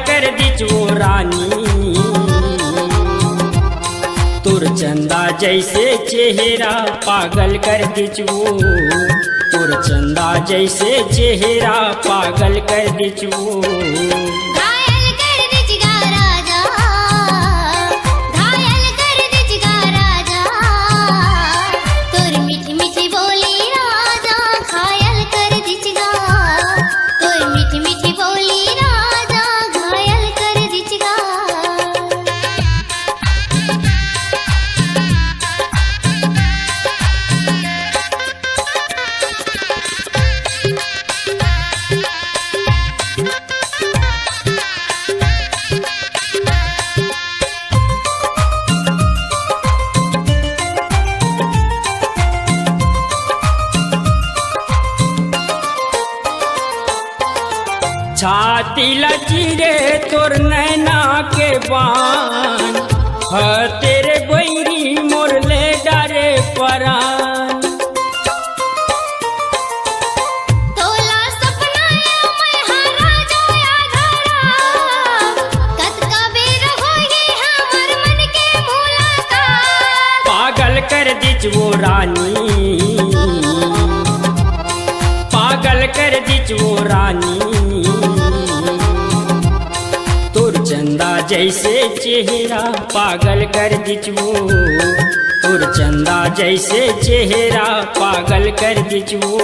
कर दिचवो रानी, तुर चंदा जैसे चेहरा पागल कर दिचवो, तुर चंदा जैसे चेहरा पागल कर दिचवो। छाती लचीरे तोर नैना के बान, तेरे बैरी मोर ले डारे परान। तोला सपनाया मैं हरा जाया घरा, कत का बेर होगी हमर मन के मुलाकात। पागल कर दिचवो रानी, पागल कर दिचवो रानी, चंदा जैसे चेहरा पागल कर दिचवो, तुर चंदा जैसे चेहरा पागल कर दिचवो।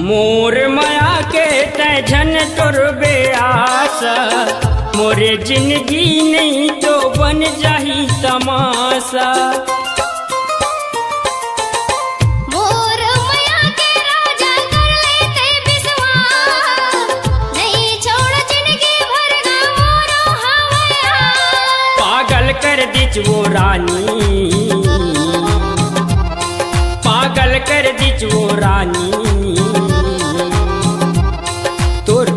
मोर माया के तैझन तोर बेआस, मोरे जिंदगी नहीं तो बन जाही तमाशा। मोर माया के राजा कर लेते विश्वास, नहीं छोड़ जिंदगी भर ना मोरो हवया। पागल कर दिचवो रानी, पागल कर दिचवो रानी,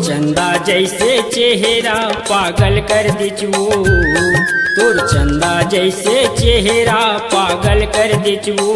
चंदा जैसे चेहरा पागल कर दिचवो, तुर चंदा जैसे चेहरा पागल कर दिचवो।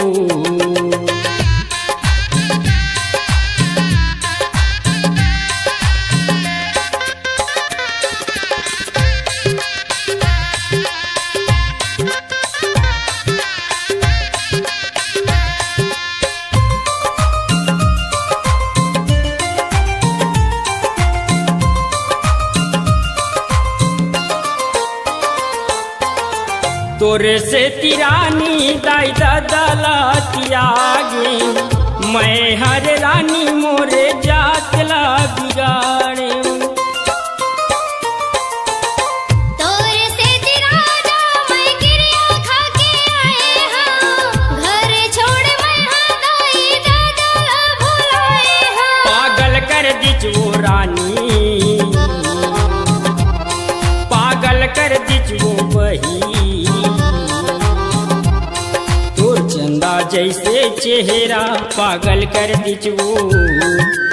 तोरे से तिरानी दाई दादा त्यागे, मैं हर रानी मोरे जातला बिगाड़े। तोरे से तिराना मैं गिरिया खा के आए हाँ, घर छोड़ मैं हाँ दाई दादा भुलाए हाँ। पागल कर दिचवो रानी, पागल कर दिचवो बही, चंदा जैसे चेहरा पागल कर दिचवो,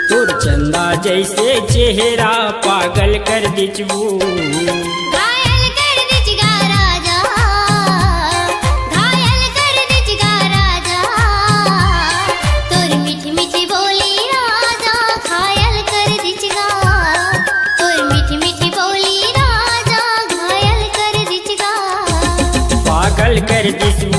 तुर चंदा जैसे चेहरा पागल कर दिचवो। घायल कर दिचगा राजा, घायल कर दिचगा राजा, तोर मीठी मीठी बोली राजा घायल कर दिचगा, तोर मीठी मीठी बोली राजा घायल कर दिचगा। पागल कर दिचवो